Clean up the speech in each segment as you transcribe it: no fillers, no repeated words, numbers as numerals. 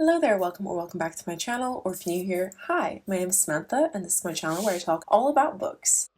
Hello there, welcome or welcome back to my channel, or if you're new here, hi, my name is Samantha and this is my channel where I talk all about books.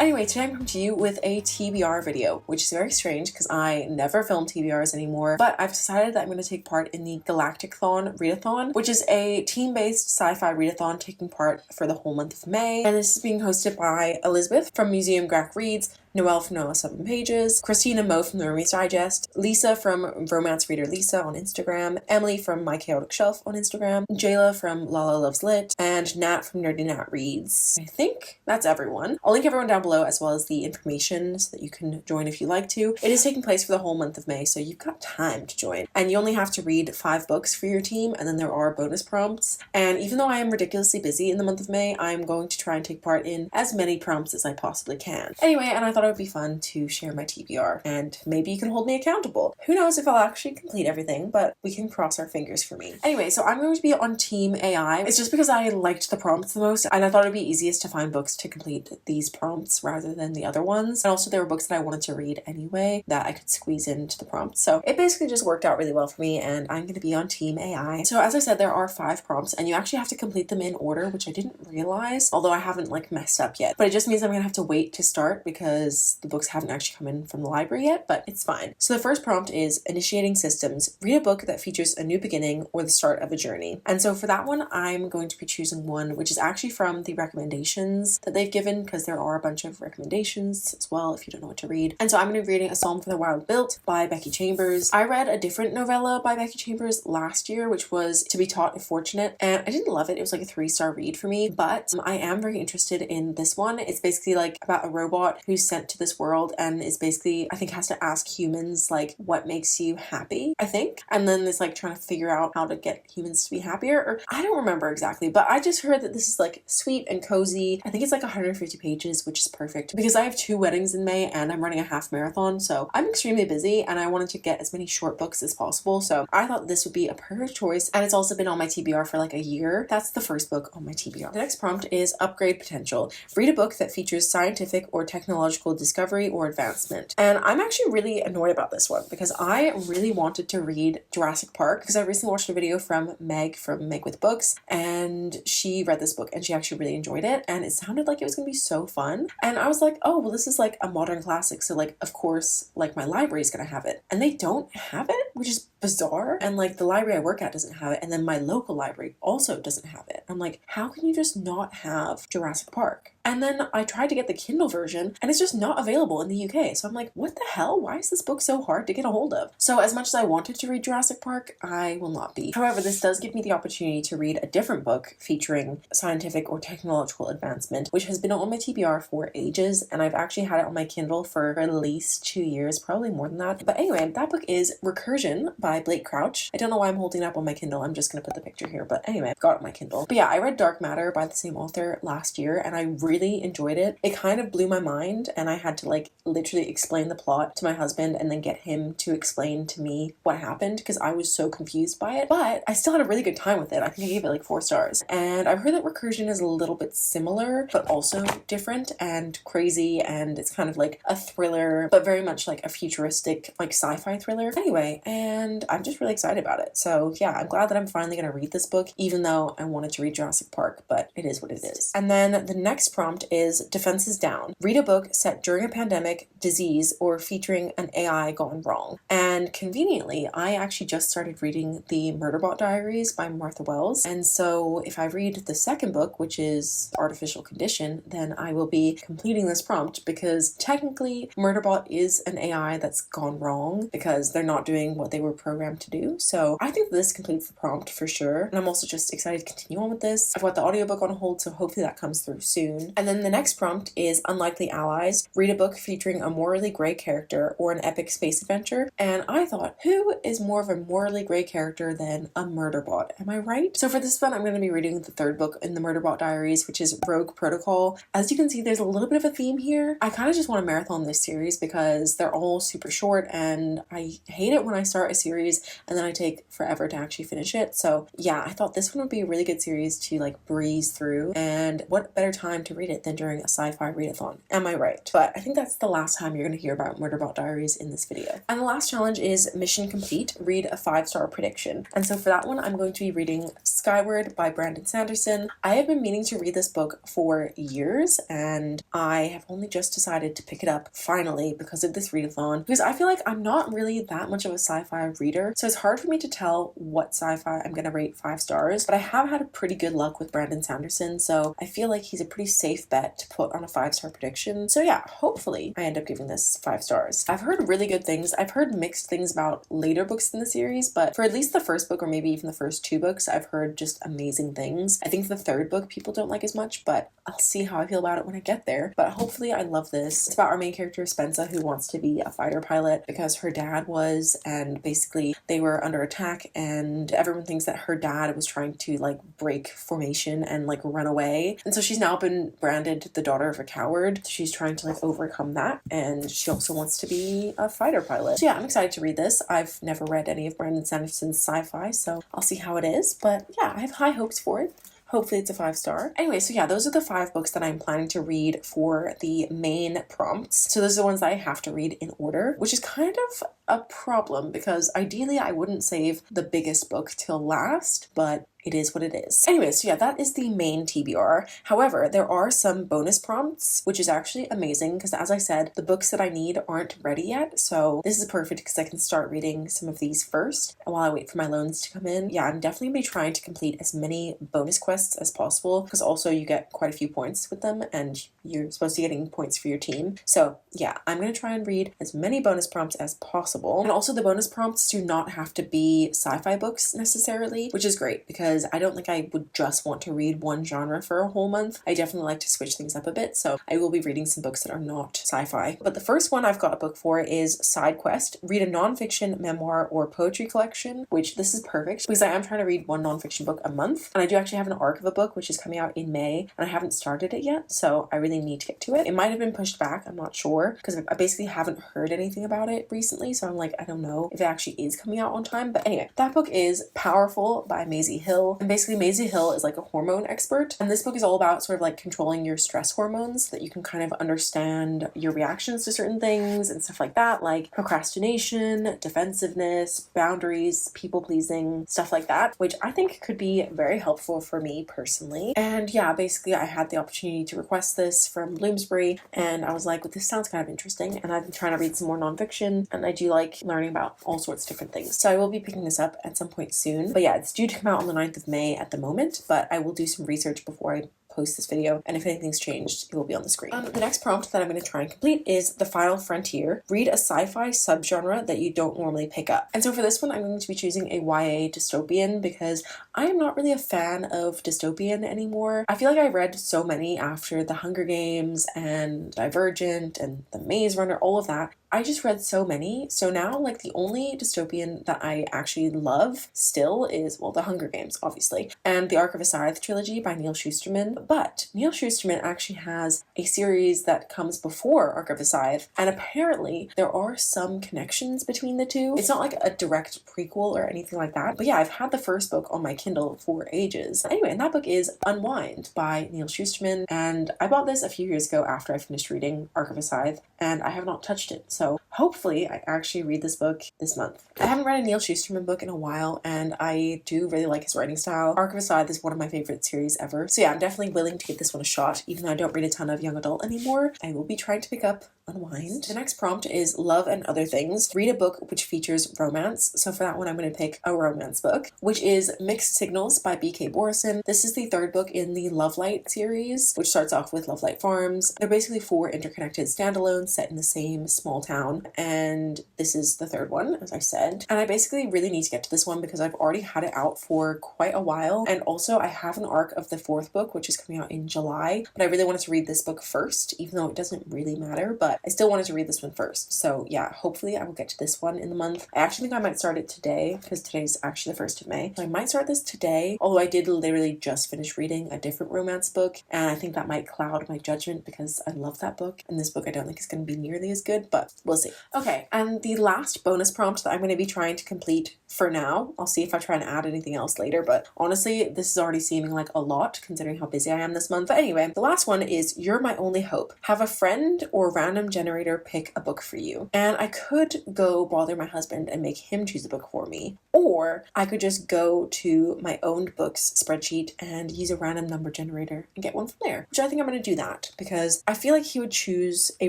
Anyway, today I'm coming to you with a TBR video, which is very strange because I never film TBRs anymore, but I've decided that I'm going to take part in the GALACTIC-THON readathon, which is a team-based sci-fi readathon taking part for the whole month of May, and this is being hosted by Elizabeth from Museum Grack Reads, Noelle from Noelle 7 Pages, Christina Mo from the Romance Digest, Lisa from Romance Reader Lisa on Instagram, Emily from My Chaotic Shelf on Instagram, Jela from Lala Loves Lit, and Nat from Nerdy Nat Reads. I think that's everyone. I'll link everyone down below as well as the information so that you can join if you like to. It is taking place for the whole month of May, so you've got time to join. And you only have to read 5 books for your team, and then there are bonus prompts. And even though I am ridiculously busy in the month of May, I'm going to try and take part in as many prompts as I possibly can. Anyway, and I thought it would be fun to share my TBR, and maybe you can hold me accountable. Who knows if I'll actually complete everything, but we can cross our fingers for me. Anyway, so I'm going to be on Team AI. It's just because I liked the prompts the most, and I thought it'd be easiest to find books to complete these prompts rather than the other ones. And also there were books that I wanted to read anyway that I could squeeze into the prompts. So it basically just worked out really well for me, and I'm going to be on Team AI. So as I said, there are 5 prompts, and you actually have to complete them in order, which I didn't realize, although I haven't like messed up yet. But it just means I'm going to have to wait to start because the books haven't actually come in from the library yet, but it's fine. So the first prompt is initiating systems. Read a book that features a new beginning or the start of a journey. And so for that one, I'm going to be choosing one which is actually from the recommendations that they've given, because there are a bunch of recommendations as well if you don't know what to read. And so I'm going to be reading A Psalm for the Wild Built by Becky Chambers. I read a different novella by Becky Chambers last year, which was To Be Taught If Fortunate, and I didn't love it. It was like a 3-star read for me, but I am very interested in this one. It's basically like about a robot who's sent to this world and is basically, I think, has to ask humans like what makes you happy, I think, and then it's like trying to figure out how to get humans to be happier, or I don't remember exactly, but I just heard that this is like sweet and cozy. I think it's like 150 pages, which is perfect because I have 2 weddings in May and I'm running a half marathon, so I'm extremely busy and I wanted to get as many short books as possible, so I thought this would be a perfect choice. And it's also been on my TBR for like a year. That's the first book on my TBR. The next prompt is upgrade potential. Read a book that features scientific or technological discovery or advancement. And I'm actually really annoyed about this one because I really wanted to read Jurassic Park because I recently watched a video from Meg with Books, and she read this book and she actually really enjoyed it and it sounded like it was gonna be so fun. And I was like, oh well, this is like a modern classic, so like of course like my library is gonna have it, and they don't have it, which is bizarre. And like the library I work at doesn't have it, and then my local library also doesn't have it. I'm like, how can you just not have Jurassic Park? And then I tried to get the Kindle version and it's just not available in the UK. So I'm like, what the hell? Why is this book so hard to get a hold of? So as much as I wanted to read Jurassic Park, I will not be. However, this does give me the opportunity to read a different book featuring scientific or technological advancement, which has been on my TBR for ages, and I've actually had it on my Kindle for at least 2 years, probably more than that. But anyway, that book is Recursion by Blake Crouch. I don't know why I'm holding it up on my Kindle. I'm just gonna put the picture here, but anyway, I've got it on my Kindle. But yeah, I read Dark Matter by the same author last year and I really enjoyed it. It kind of blew my mind and I had to like literally explain the plot to my husband and then get him to explain to me what happened because I was so confused by it. But I still had a really good time with it. I think I gave it like 4 stars. And I've heard that Recursion is a little bit similar but also different and crazy, and it's kind of like a thriller but very much like a futuristic like sci-fi thriller. Anyway, and I'm just really excited about it. So yeah, I'm glad that I'm finally gonna read this book, even though I wanted to read Jurassic Park, but it is what it is. And then the next prompt is defenses down. Read a book set during a pandemic, disease, or featuring an AI gone wrong. And conveniently, I actually just started reading the Murderbot Diaries by Martha Wells. And so if I read the second book, which is Artificial Condition, then I will be completing this prompt because technically Murderbot is an AI that's gone wrong because they're not doing what they were programmed to do. So I think this completes the prompt for sure. And I'm also just excited to continue on with this. I've got the audiobook on hold, so hopefully that comes through soon. And then the next prompt is Unlikely Allies. Read a book featuring a morally grey character or an epic space adventure. And I thought, who is more of a morally grey character than a Murderbot? Am I right? So for this one, I'm going to be reading the 3rd book in the Murderbot Diaries, which is Rogue Protocol. As you can see, there's a little bit of a theme here. I kind of just want to marathon this series because they're all super short and I hate it when I start start a series and then I take forever to actually finish it. So yeah, I thought this one would be a really good series to like breeze through, and what better time to read it than during a sci-fi readathon, am I right? But I think that's the last time you're going to hear about Murderbot Diaries in this video. And the last challenge is mission complete, read a 5-star prediction. And so for that one, I'm going to be reading Skyward by Brandon Sanderson. I have been meaning to read this book for years, and I have only just decided to pick it up finally because of this readathon, because I feel like I'm not really that much of a sci-fi reader, so it's hard for me to tell what sci-fi I'm gonna rate 5 stars, but I have had a pretty good luck with Brandon Sanderson, so I feel like he's a pretty safe bet to put on a 5-star prediction. So yeah, hopefully I end up giving this 5 stars. I've heard really good things. I've heard mixed things about later books in the series, but for at least the first book, or maybe even the first 2 books, I've heard just amazing things. I think the 3rd book people don't like as much, but I'll see how I feel about it when I get there. But hopefully I love this. It's about our main character Spencer, who wants to be a fighter pilot because her dad was, and basically they were under attack, and everyone thinks that her dad was trying to like break formation and like run away, and so she's now been branded the daughter of a coward. She's trying to like overcome that, and she also wants to be a fighter pilot. So yeah, I'm excited to read this. I've never read any of Brandon Sanderson's sci-fi, so I'll see how it is, but yeah, I have high hopes for it. Hopefully it's a 5-star. Anyway, so yeah, those are the 5 books that I'm planning to read for the main prompts. So those are the ones that I have to read in order, which is kind of a problem because ideally I wouldn't save the biggest book till last, but it is what it is. Anyway, so yeah, that is the main TBR. However, there are some bonus prompts, which is actually amazing because, as I said, the books that I need aren't ready yet. So this is perfect because I can start reading some of these first while I wait for my loans to come in. Yeah, I'm definitely going to be trying to complete as many bonus quests as possible because also you get quite a few points with them and you're supposed to be getting points for your team. So yeah, I'm going to try and read as many bonus prompts as possible. And also the bonus prompts do not have to be sci-fi books necessarily, which is great because I don't think I would just want to read one genre for a whole month. I definitely like to switch things up a bit, so I will be reading some books that are not sci-fi. But the first one I've got a book for is Side Quest. Read a nonfiction, memoir, or poetry collection, which this is perfect because I am trying to read one nonfiction book a month, and I do actually have an arc of a book which is coming out in May, and I haven't started it yet, so I really need to get to it. It might have been pushed back, I'm not sure, because I basically haven't heard anything about it recently, so I'm like, I don't know if it actually is coming out on time. But anyway, that book is Powerful by Maisie Hill. And basically Maisie Hill is like a hormone expert, and this book is all about sort of like controlling your stress hormones so that you can kind of understand your reactions to certain things and stuff like that, like procrastination, defensiveness, boundaries, people pleasing, stuff like that, which I think could be very helpful for me personally. And yeah, basically I had the opportunity to request this from Bloomsbury, and I was like, well, this sounds kind of interesting, and I've been trying to read some more nonfiction, and I do like learning about all sorts of different things. So I will be picking this up at some point soon. But yeah, it's due to come out on the 9th of May at the moment, but I will do some research before I post this video, and if anything's changed, it will be on the screen. The next prompt that I'm going to try and complete is The Final Frontier. Read a sci-fi subgenre that you don't normally pick up. And so for this one, I'm going to be choosing a YA dystopian because I am not really a fan of dystopian anymore. I feel like I read so many after The Hunger Games and Divergent and The Maze Runner, all of that. I just read so many, so now like the only dystopian that I actually love still is, well, The Hunger Games, obviously, and the Arc of a Scythe trilogy by Neal Shusterman. But Neal Shusterman actually has a series that comes before Arc of a Scythe, and apparently there are some connections between the two. It's not like a direct prequel or anything like that, but yeah, I've had the first book on my Kindle for ages. Anyway, and that book is Unwind by Neal Shusterman, and I bought this a few years ago after I finished reading Arc of a Scythe, and I have not touched it. So hopefully I actually read this book this month. I haven't read a Neal Shusterman book in a while, and I do really like his writing style. Arc of a Scythe is one of my favorite series ever. So yeah, I'm definitely willing to give this one a shot. Even though I don't read a ton of young adult anymore, I will be trying to pick up Unwind. The next prompt is Love and Other Things. Read a book which features romance. So for that one, I'm going to pick a romance book, which is Mixed Signals by B.K. Borison. This is the 3rd book in the Lovelight series, which starts off with Lovelight Farms. They're basically 4 interconnected standalones set in the same small town, and this is the 3rd one, as I said. And I basically really need to get to this one because I've already had it out for quite a while, and also I have an arc of the 4th book, which is coming out in July, but I really wanted to read this book first, even though it doesn't really matter, but I still wanted to read this one first. So yeah, hopefully I will get to this one in the month. I actually think I might start it today because today's actually the 1st of May. So I might start this today, although I did literally just finish reading a different romance book, and I think that might cloud my judgment because I love that book, and this book I don't think is going going to be nearly as good, but we'll see. Okay, and the last bonus prompt that I'm going to be trying to complete for now, I'll see if I try and add anything else later, but honestly, this is already seeming like a lot considering how busy I am this month. But anyway, the last one is "You're my only hope. Have a friend or random generator pick a book for you." And I could go bother my husband and make him choose a book for me, or I could just go to my owned books spreadsheet and use a random number generator and get one from there, which I think I'm going to do that because I feel like he would choose a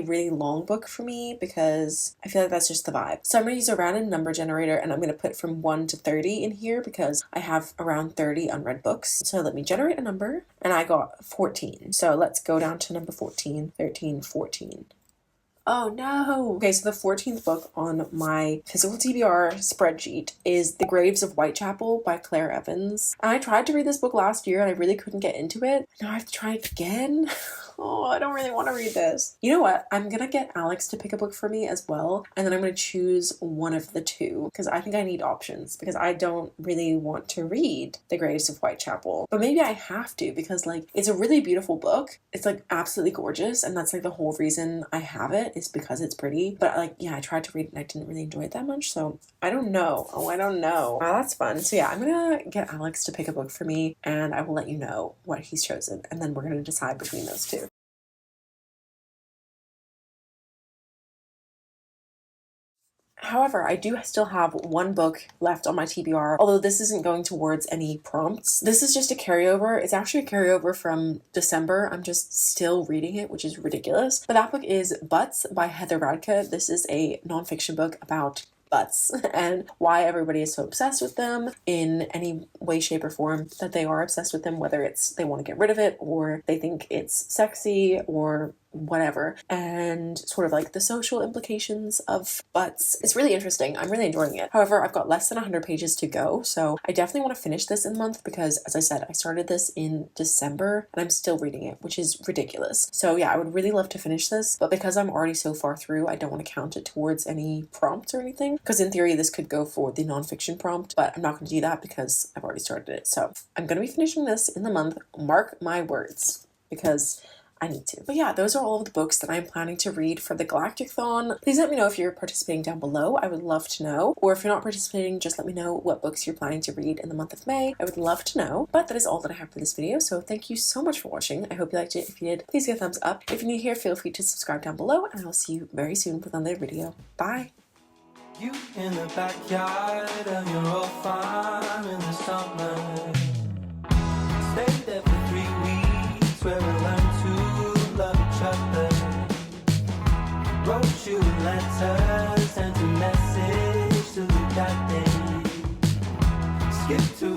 really long book for me because I feel like that's just the vibe. So I'm going to use a random number generator and I'm going to put from 1 to 30 in here because I have around 30 unread books. So let me generate a number and I got 14. So let's go down to number 14, 13, 14. Oh no! Okay, so the 14th book on my physical TBR spreadsheet is The Graves of Whitechapel by Claire Evans. And I tried to read this book last year and I really couldn't get into it. Now I have to try it again. Oh, I don't really want to read this. You know what? I'm gonna get Alex to pick a book for me as well, and then I'm gonna choose one of the two because I think I need options because I don't really want to read The Graves of Whitechapel. But maybe I have to because like it's a really beautiful book. It's like absolutely gorgeous, and that's like the whole reason I have it is because it's pretty. But like yeah, I tried to read it and I didn't really enjoy it that much, so I don't know. Oh, I don't know. Wow, that's fun. So yeah, I'm gonna get Alex to pick a book for me and I will let you know what he's chosen, and then we're gonna decide between those two. However, I do still have one book left on my TBR, although this isn't going towards any prompts. This is just a carryover. It's actually a carryover from December. I'm just still reading it, which is ridiculous. But that book is Butts by Heather Radke. This is a nonfiction book about butts and why everybody is so obsessed with them in any way, shape, or form that they are obsessed with them, whether it's they want to get rid of it or they think it's sexy or whatever, and sort of like the social implications of butts. It's really interesting. I'm really enjoying it. However, I've got less than 100 pages to go, so I definitely want to finish this in a month because, as I said, I started this in December and I'm still reading it, which is ridiculous. So yeah, I would really love to finish this, but because I'm already so far through, I don't want to count it towards any prompts or anything, because in theory this could go for the nonfiction prompt, but I'm not going to do that because I've already started it. So I'm going to be finishing this in the month, mark my words, because I need to. But yeah, those are all of the books that I'm planning to read for the Galactic-thon. Please let me know if you're participating down below. I would love to know. Or if you're not participating, just let me know what books you're planning to read in the month of May. I would love to know. But that is all that I have for this video. So thank you so much for watching. I hope you liked it. If you did, please give a thumbs up. If you're new here, feel free to subscribe down below. And I'll see you very soon with another video. Bye! You in the backyard of your old farm in the summer. Stay there for 3 weeks where we learn to love each other. Wrote you letters, sent a message to the that day. Skip to